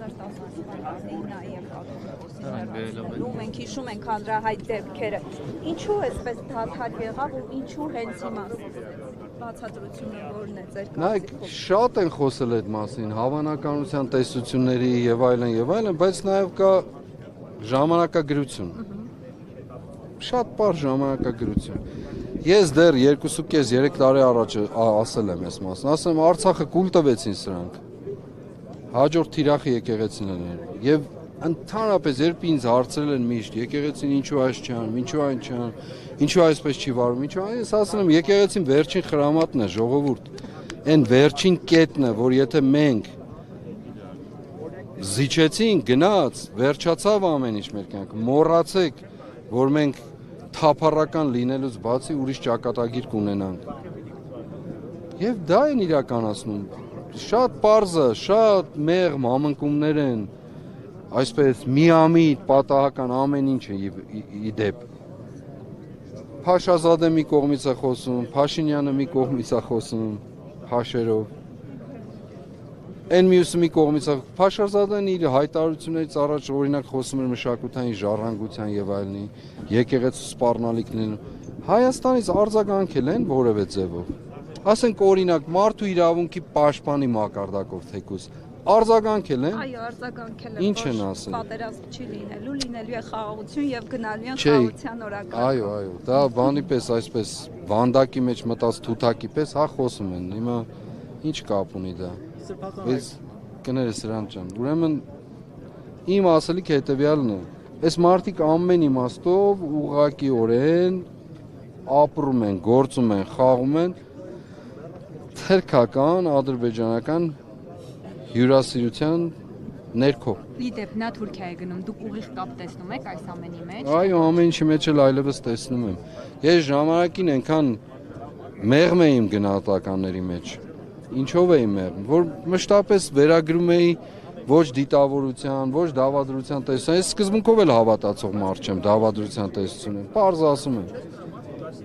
2018-ին նաև կազմակերպել։ Մենք հիշում ենք հանրահայտ դեպքերը։ Ինչու էսպես դադար եղավ ու ինչու հենց հիմա բացատրությունը որն է ձեր կարծիքով։ Շատ են խոսել այդ մասին, հավանականության տեսությունների եւ այլն, բայց նաեւ կա ժամանակագրություն։ Շատ բարձ ժամանակագրություն։ Ես դեռ 2.5-3 տարի առաջ ասել եմ այս մասն, ասեմ Արցախը կուլ տվեցին սրանք։ Հաջորդ թիրախը եկեղեցին են եւ ընդհանրապես երբ ինձ հարցրել են միշտ եկեղեցին ինչու այս չան, ինչու այն չան, ինչու այսպես չի վարում, ինչու այն, ես ասում եմ եկեղեցին վերջին խրամատն է, ժողովուրդ։ Այն վերջին կետն է, որ եթե մենք զիջեցինք, գնաց, վերջացավ ամեն ինչ մեր կյանքը, մոռացեք, որ մենք թափառական լինելուց բացի ուրիշ ճակատագիր կունենանք։ Եվ դա են իրականացնում։ Շատ պարզը, շատ մեղմ համընկումներ են, այսպես միամիտ պատահական ամեն ինչը ի դեպ։ Փաշազադը մի կողմից է խոսում, Փաշինյանը մի կողմից է խոսում, փաշերով։ Այն մյուսը մի կողմից է, Փաշազադեն իր հայտարարություններից առաջ օրինակ խոսում էր մշակութային ժառանգության եւ այլնի, եկեղեցու սպառնալիքներն։ Հայաստանից արձագանքել են որևէ ձևով։ Ասենք օրինակ մարդու իրավունքի պաշտպանի մակարդակով թեկուզ արձագանքել են։ Այո, արձագանքել են։ Ինչ են ասել։ Պատերազմ չի լինելու է խաղաղություն եւ գնալու են խաղաղության օրակարգ։ Այո, դա բանի պես այսպես վանդակի մեջ մտած թութակի պես հա խոսում են։ Հիմա ինչ կապ ունի դա։ Բայց կներես Սրան ջան, ուրեմն իմ ասելիքը հետեւյալն է։ Այս մարդիկ ամեն իմաստով ուղղակիորեն ապրում են, գործում են, խաղում են թերքական, ադրբեջանական հյուրասիրության ներքո։ Իդեպ նա Թուրքիա է գնում, դուք ուղիղ կապ տեսնում եք այս ամենի մեջ։ Այո, ամեն ինչի մեջ էլ այլևս տեսնում եմ։ Ես ժամանակին այնքան մեղմ էի իմ գնահատականների մեջ։ Ինչով էի մեղմ, որ մշտապես վերագրում էի ոչ դիտավորության, ոչ դավադրության տեսության։ Ես սկզբունքով էլ հավատացող մարդ չեմ դավադրության տեսությունը։ Պարզ ասում եմ։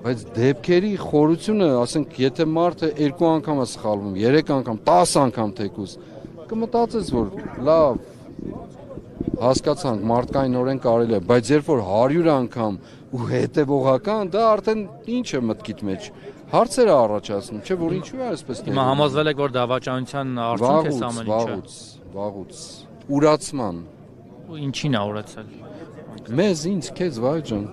Բայց դեպքերի խորությունը, ասենք, եթե մարդը 2 անգամ է սխալվում, 3 անգամ, 10 անգամ թեկուզ, կմտածես, որ լավ, հասկացանք, մարդկայնորեն կարելի է, բայց երբ որ 100 անգամ ու հետևողական, դա արդեն ինչ է մտքիդ մեջ։ Հարցեր է առաջացնում, չէ՞ որ ինչու է այսպես։ Հիմա համոզվել եք, որ դավաճանության արդյունք է ամեն ինչը։ Վաղուց, ուրացման։ Ու ինչին է ուրացել։ Մեզ, ինձ, քեզ, վայ ջան։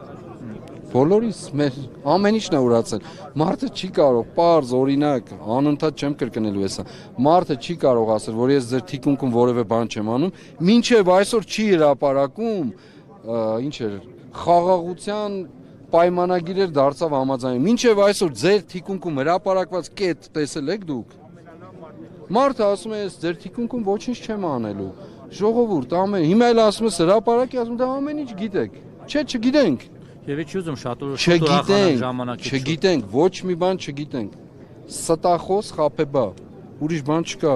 Բոլորիս մեր ամեն ինչն է ուրացել։ Մարդը չի կարող, պարզ օրինակ, անընդհատ չեմ կրկնելու էսա։ Մարդը չի կարող ասել, որ ես ձեր թիկունքում որևէ բան չեմ անում, մինչև այսօր չի հրապարակում, ինչ էր, խաղաղության պայմանագիրեր դարձավ համաձայն։ Մինչև այսօր ձեր թիկունքում հրապարակված կետ տեսել եք դուք։ Մարդը ասում է, ես ձեր թիկունքում ոչինչ չեմ անելու։ Ժողովուրդ, հիմա էլ ասում ես հրապարակի, ասում դա ամեն ինչ գիտեք։ Չէ, չգիտենք։ Եվ չի ուզում շատ ուրախանալ ժամանակից։ Չգիտենք, ոչ մի բան չգիտենք։ Ստախոս խապեբա, ուրիշ բան չկա։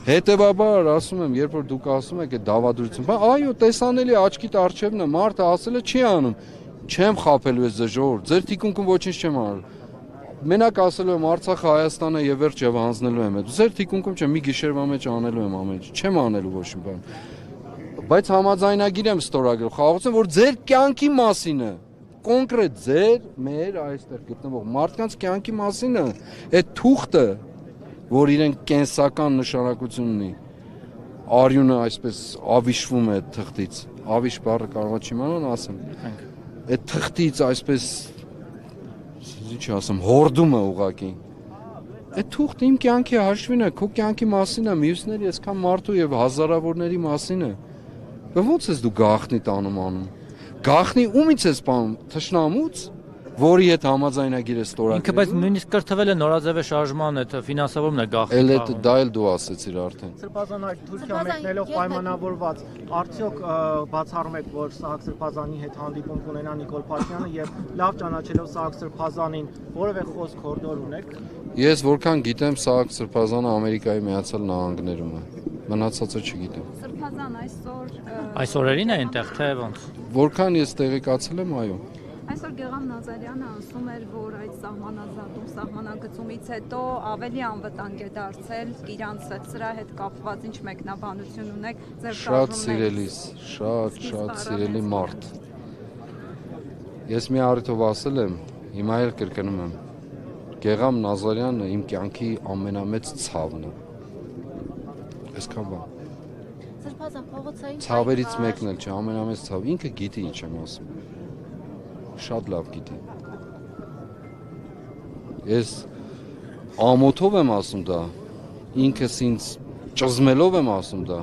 Հետևաբար ասում եմ, երբ որ դուք ասում եք այդ դավադրություն, այո, տեսանելի աչքիդ առջևն է, մարդը ասել է չի անում։ Չեմ խապելու ես ձեր ժողովուրդ, ձեր թիկունքում ոչինչ չեմ անելու։ Մենակ ասելու եմ Արցախը Հայաստանը եւ վերջ եւ հանձնելու եմ։ Ձեր թիկունքում չեմ, մի գիշերվա մեջ անելու եմ ամեն ինչ, չեմ անելու ոչ մի բան։ Բայց համաձայնագիր եմ ստորագրել խաղաղություն, որ ձեր կյանքի մասին է։ Կոնկրետ ձեր, մեր այստեղ գտնվող մարդկանց կյանքի մասին է։ Այդ թուղթը, որ իրեն կենսական նշանակություն ունի, արյունը այսպես ավիշվում է թղթից։ Ավիշ բառը կարող չիմանան ասեմ։ Այդ թղթից այսպես ինչ ասեմ, հորդումը ուղակի։ Այդ թուղթը իմ կյանքի հաշվին է, քո կյանքի մասին է, մյուսների այսքան մարդու եւ հազարավորների մասին է։ Ոնց ես դու գախնի տանում անում։ Գախնի ումից ես սպանում, թշնամուց, որի հետ համաձայնագիր է ստորագրել։ Ինքը բայց նույնիսկ կրթվել է նորաձևե շարժման այդ ֆինանսավորումն է գախնի։ Դա էլ դու ասեցիր արդեն։ Սրբազան այդ Թուրքիա մեկնելով պայմանավորված, արդյոք բացառում եք, որ Սահակ Սրբազանի հետ հանդիպում կունենա Նիկոլ Փաշինյանը եւ լավ ճանաչելով Սահակ Սրբազանին, որևէ խոսք հորդոր ունեք։ Ես որքան գիտեմ, Սահակ Սրբազանը Ամերիկայի Միացյալ Նահանգներում է։ Մնացածը չգիտեմ։ Սրբազան այս օրերին է այնտեղ թե ոնց։ Որքան ես տեղեկացել եմ, այո։ Այսօր Գեգամ Նազարյանը ասում էր, որ այդ սահմանագծումից հետո ավելի անվտանգ է դարձել Իրանցը, սրա հետ կապված ինչ մեկնաբանություն ունեք ձեր Շատ սիրելիս, շատ սիրելի մարդ։ Ես մի առիթով ասել եմ, հիմա էլ կրկնում եմ։ Գեգամ Նազարյանը իմ կյանքի ամենամեծ ցավն է։ Այսքան բան։ Սրբազան փողոցային Ցավերից մեկն էլ չէ, ամենամեծ ցավ։ Ինքը գիտի ինչ եմ ասում։ Շատ լավ գիտի։ Ես ամոթով եմ ասում դա, ինքս ինձ ճզմելով եմ ասում դա,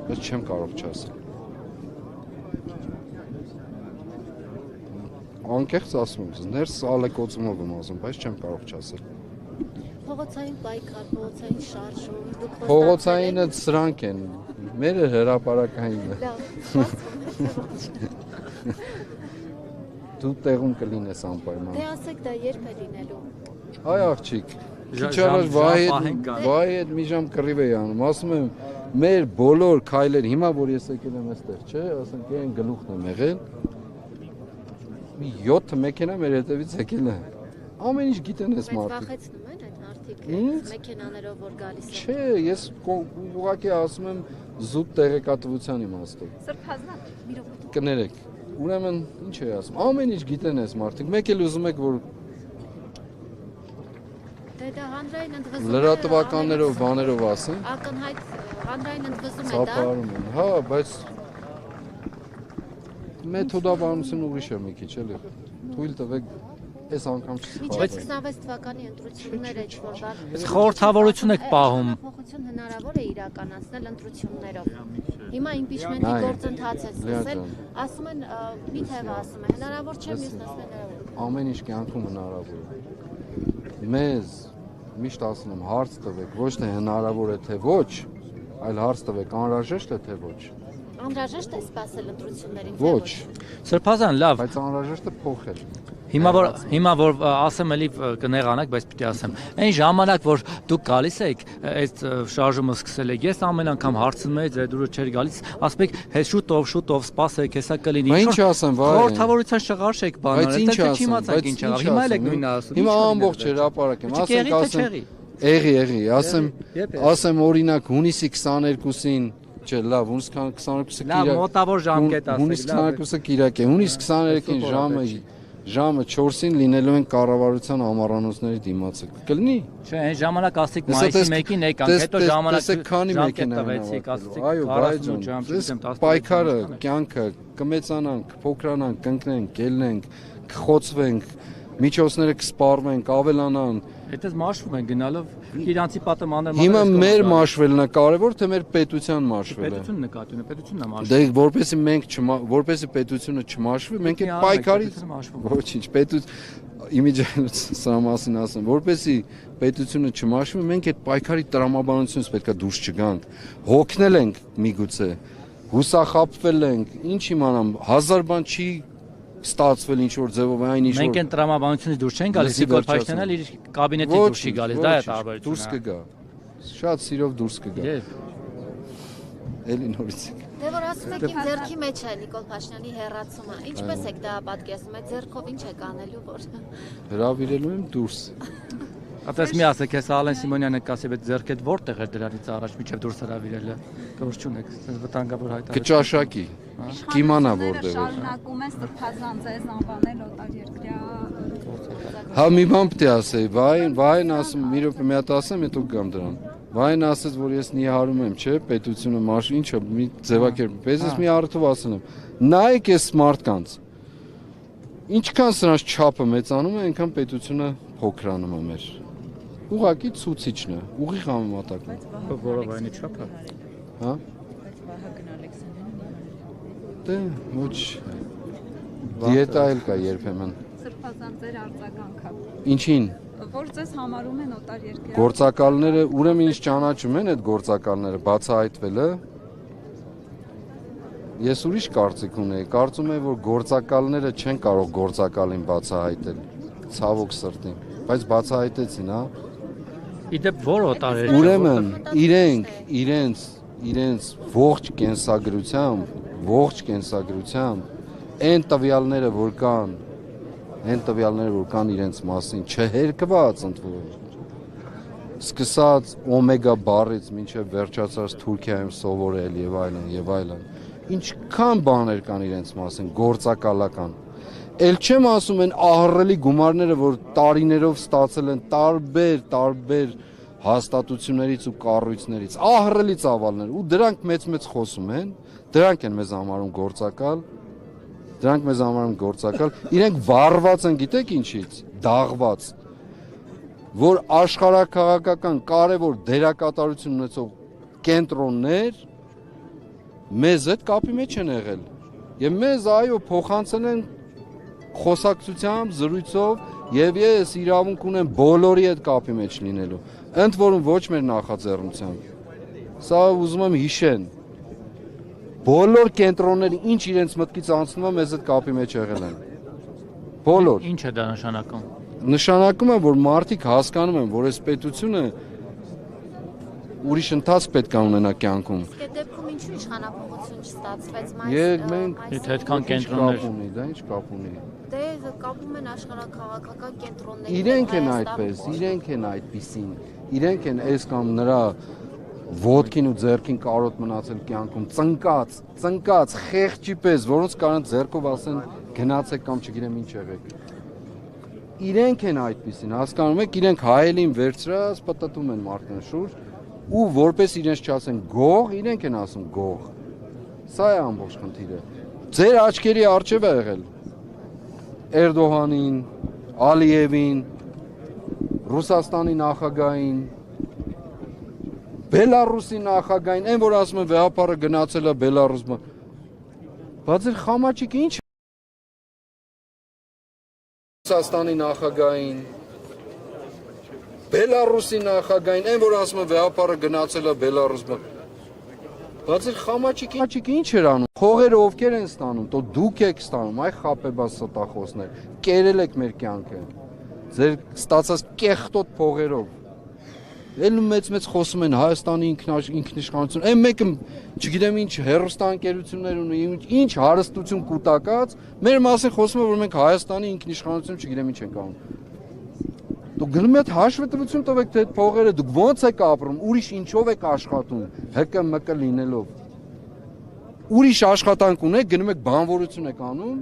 բայց չեմ կարող չասել։ Անկեղծ ասում եմ, ներս ալեկոծումով եմ ասում, բայց չեմ կարող չասել։ Փողոցային պայքար, փողոցային շարժում, դուք Փողոցայինը սրանք են, մերը հրապարակայինը։ Դու տեղում կլինես անպայման։ Դե ասեք դա երբ է լինելու։ Այ աղջիկ, քիչ Ժամ առաջ պահենք կա։ վայ հետ մի ժամ կռիվ էի անում, ասում եմ, մեր բոլոր քայլեր, հիմա որ ես եկել եմ այստեղ, չէ, ասենք այն գլուխն եմ եղել։ Մի 7 մեքենա մեր հետևից եկել է։ Ամեն ինչ գիտեն այս Բայց մարդիկ։ վախեցնում են այդ մարդիկ Ինձ? մեքենաներով որ գալիս են։ Չէ, ես ուղղակի ասում եմ զուտ տեղեկատվության իմաստով։ Սրբազան Կներեք։ Ուրեմն ինչ է ասում։ Ամեն ինչ գիտեն այս մարդիկ։ Մեկ էլ ուզում եք որ Դե դա հանրային ընդվզում լրատվականներով բաներով ասեն։ Ակնհայտ հանրային ընդվզում է դա։ Ծափարում են։ Հա, բայց մեթոդաբանությունը ուրիշ է մի քիչ էլի։ Թույլ տվեք այս անգամ Միջև չսխալվեք։ 26 թվականի ընտրությունները ինչ որ բան։ Խորհրդավորություն եք պահում։ Փոփոխություն հնարավոր է իրականացնել ընտրություններով։ Հիմա իմպիչմենտի Նայ, գործընթաց է սկսել, Լիա ասում են մի թեւը ասում է, հնարավոր չէ, մյուսն ասում է հնարավոր։ Ամեն ինչ կյանքում հնարավոր է։ Մեզ միշտ ասում եմ հարց տվեք, ոչ թե հնարավոր է թե ոչ, այլ հարց տվեք անհրաժեշտ է թե ոչ։ Անհրաժեշտ է սպասել ընտրություններին։ Ոչ, Սրբազան, լավ։ բայց անհրաժեշտ է փոխել։ Հիմա որ ասեմ էլի կնեղանաք, բայց պիտի ասեմ։ Այն ժամանակ որ դուք գալիս եք, այդ շարժումը սկսել եք, ես ամեն անգամ հարցնում եի, ձեր դուրը չէր գալիս, ասում եք, հես շուտով սպասեք, հեսա կլինի։ Բա ինչ ասեմ, վայ։ Խորհրդավորության շղարշ եք բանել, Բայց ինչ ասեմ, չիմացաք ինչ եղավ։ Հիմա էլ եք նույնը ասում։ Հիմա ամբողջ հրապարակ եմ, ասեմ, եղի, ասեմ օրինակ հունիսի 22-ին, չէ, լավ, հունիսի 22-ը Լավ, մոտավոր ժամկետ ասեք, հունիսի 22-ը կիրակ է, հունիսի 23-ին ժամը 4-ին լինելու են կառավարության ամառանոցների դիմացը։ Կլինի։ Չէ, այն ժամանակ ասիկ մայիսի 1-ին եկանք, հետո ժամանակ տեսեք քանի մեքենա տվեցիք, ասացիք այո, բայց պայքարը, կյանքը, կմեծանանք, փոքրանանք, կընկնենք, կելնենք, կխոցվենք, միջոցները կսպառվենք, ավելանան։ Հետո մաշվում են գնալով իրանցի պատմաներ Հիմա մեր մաշվելն է կարևոր, թե մեր պետության մաշվելը։ պետությունն նկատի ունի, պետությունն է մաշվում։ Դե որպեսի մենք որպեսի պետությունը չմաշվի, մենք այդ պայքարի ոչինչ, իմիջիայլոց սրա մասին ասեմ, որպեսի պետությունը չմաշվի, մենք այդ պայքարի տրամաբանությունից պետքա դուրս չգանք։ Հոգնել ենք միգուցե, հուսախաբվել ենք, ինչ իմանամ, հազար բան չի ստացվել ինչ որ ձևով այն ինչ որ Մենք այն տրամաբանությունից դուրս չենք գալիս, Նիկոլ Փաշինյանն էլ իր կաբինետից դուրս չի գալիս, դա է տարբերությունը։ Դուրս կգա։ Շատ սիրով դուրս կգա։ Եվ Էլի նորից։ Դե որ ասում եք իմ ձեռքի մեջ է Նիկոլ Փաշինյանի հեռացումը։ Ինչպես եք դա պատկերացնում, այդ ձեռքով ինչ եք անելու որ։ Հրավիրելու եմ դուրս։ Ատես մի ասեք, հեսա Ալեն Սիմոնյանը կասի, այդ ձեռքդ որտեղ էր դրանից առաջ միջև դուրս հրավիրելը։ Գործ չունեք, վտանգավոր հայտարարություն։ Կճաշակի։ Կիմանա որտեղ է։ շարունակում են սրբազան ձեզ անվանել օտարերկրյա։ Հա մի բան պետք է ասեի, վայն ասում, մի րոպե մի հատ ասեմ, հետո գամ դրան։ Վայն ասեց, որ ես նիհարում եմ, չէ, պետությունը մաշ, ինչը մի ձևակերպ։ Ես մի առթով ասել եմ։ Նայեք այս մարդկանց։ Ինչքան սրանց չափը մեծանում է, այնքան պետությունը փոքրանում է մեր։ Ուղղակի ցուցիչն է, ուղիղ համեմատական։ Որով այնի չափը։ Հա։ Դե ոչ։ Դիետա էլ կա երբեմն։ Սրբազան ձեր արձագանքը։ Ինչին։ Որ ձեզ համարում են օտարերկրյա։ Գործակալները, ուրեմն ինչ ճանաչում են այդ գործակալները, բացահայտվելը։ Ես ուրիշ կարծիք ունեի, կարծում եմ, որ գործակալները չեն կարող գործակալին բացահայտել, ցավոք սրտին, բայց բացահայտեցին, հա։ Իդեպ որ օտարեր։ Ուրեմն իրենց ողջ կենսագրությամբ Այն տվյալները, որ կան իրենց մասին, չհերկված ընդվորում։ Սկսած օմեգա բառից մինչև վերջացած Թուրքիայում սովորել եւ այլն։ Ինչքան բաներ կան իրենց մասին, գործակալական։ Էլ չեմ ասում են ահռելի գումարները, որ տարիներով ստացել են տարբեր հաստատություններից ու կառույցներից, ահռելի ծավալներ, ու դրանք մեծ խոսում են, դրանք են մեզ համարում գործակալ, իրենք վառված են, գիտեք ինչից, դաղված, որ աշխարհաքաղաքական կարևոր դերակատարություն ունեցող կենտրոններ մեզ հետ կապի մեջ են եղել եւ մեզ այո փոխանցել են խոսակցությամբ, զրույցով եւ ես իրավունք ունեմ բոլորի հետ կապի մեջ լինելու, ընդ որում ոչ մեր նախաձեռնությամբ։ Սա ուզում եմ հիշեն։ Բոլոր կենտրոնները ինչ իրենց մտքից անցնում է մեզ հետ կապի մեջ եղել են։ Բոլոր։ Ինչ է դա նշանակում։ Նշանակում է, որ մարդիկ հասկանում են, որ այս պետությունը ուրիշ ընթացք պետք է ունենա կյանքում։ Իսկ այդ դեպքում ինչու իշխանապողություն չստացվեց Մենք այդքան կենտրոններ ունի, դա ինչ կապ ունի։ Դե կապում են աշխարհաքաղաքական կենտրոնների։ Իրենք են այդպես, իրենք են այդպիսին, իրենք են այս կամ նրա ոտքին ու ձեռքին կարոտ մնացել կյանքում, ծնկած, խեղճի պես, որոնց կարան ձեռքով ասեն գնացեք կամ չգիտեմ ինչ եղեք։ Իրենք են այդպիսին, հասկանում եք, իրենք հայելին վերցրած պտտում են մարդկանց շուրջ ու որպես իրենց չասեն գող, իրենք են ասում գող։ Սա է ամբողջ խնդիրը։ Ձեր աչքերի առջև է եղել Էրդողանին, Ալիևին, Ռուսաստանի նախագահին, Բելարուսի նախագահին, այն որ ասում են վեհապարը գնացել է Բելարուս։ Բայց ձեր խամաչիկը ինչ Ռուսաստանի նախագահին, Բելարուսի նախագահին, այն որ ասում են վեհապարը գնացել է Բելարուս։ Բայց ձեր խամաչիկը ինչ էր անում։ Փողերը ովքեր են ստանում, то դուք եք ստանում, այ խապեբաս ստախոսներ, կերել եք մեր կյանքը։ Ձեր ստացած կեղտոտ փողերով։ Էլ մեծ խոսում են Հայաստանի ինքնիշխանություն։ Այն մեկը, չգիտեմ ինչ հերոստանգերություններ ունի, ինչ հարստություն կուտակած, մեր մասին խոսում է, որ մենք Հայաստանի ինքնիշխանություն չգիտեմ ինչ ենք անում։ Դուք գնում եք հաշվետվություն տվեք թե այդ փողերը դուք ո՞նց եք ապրում, ուրիշ ինչով եք աշխատում, ՀԿՄԿ լինելով։ Ուրիշ աշխատանք ունեք, գնում եք բանվորություն եք անում։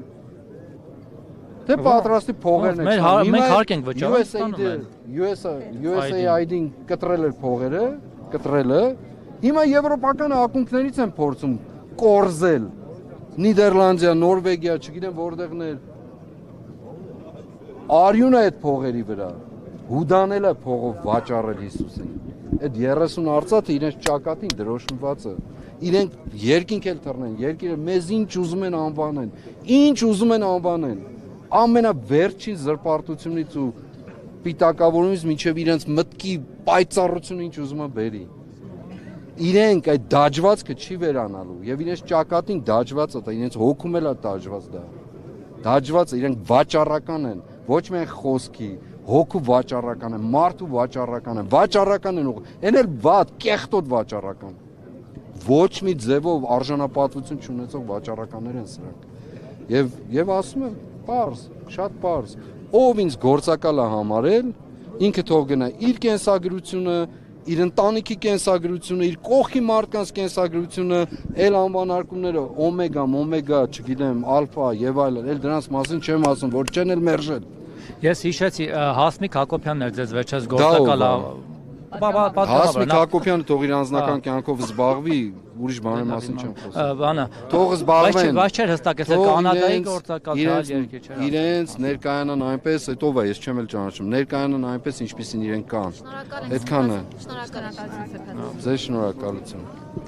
Թե պատրաստի փողերն եք ստանում։ Մենք հարկ ենք վճարում, ստանում են։ USAID-ին կտրել էր փողերը, հիմա եվրոպական ակունքներից են փորձում կորզել։ Նիդերլանդիա, Նորվեգիա, չգիտեմ որտեղներ։ Արյուն է այդ փողերի վրա։ Հուդանել է փողով վաճառել Հիսուսին։ Այդ 30 արծաթը իրենց ճակատին դրոշմված է։ Իրենք երկինք էլ թռնեն, երկիրը մեզ ինչ ուզում են անվանեն։ Ամենավերջին զրպարտությունից ու պիտակավորումից մինչև իրենց մտքի պայծառությունը ինչ ուզում է բերի։ Իրենք այդ դաջվածքը չի վերանալու եւ իրենց ճակատին դաջվածը դա իրենց հոգում էլ է դաջված դա։ Դաջվածը իրենք վաճառական են, ոչ միայն խոսքի, հոգու վաճառական են, մարդու վաճառական են, այն էլ վատ, կեղտոտ վաճառական։ Ոչ մի ձևով արժանապատվություն չունեցող վաճառականներ են սրանք։ Եվ ասում եմ, պարզ, շատ պարզ, ով ինձ գործակալ է համարել, ինքը թող գնա իր կենսագրությունը, իր ընտանիքի կենսագրությունը, իր կողքի մարդկանց կենսագրությունը, էլ անվանարկումները օմեգա, չգիտեմ, ալֆա եւ այլն, էլ դրանց մասին չեմ ասում, որ չեն էլ մերժել։ Ես հիշեցի Հասմիկ Հակոբյանն էր ձեզ վերջերս գործակալը։ Հասմիկ Հակոբյանը թող իր անձնական կյանքով զբաղվի, ուրիշ բաների մասին չեմ խոսում։ Բանը։ Թող զբաղվեն։ Բայց չէր հստակեցել կանադայի գործակալ երկիր չէ։ Իրենց ներկայանան այնպես, այդ ով է, ես չեմ էլ ճանաչում։ Ներկայանան այնպես, ինչպեսին իրենք կան։ Այդքանը։ Շնորհակալություն։ Ձեզ շնորհակալություն։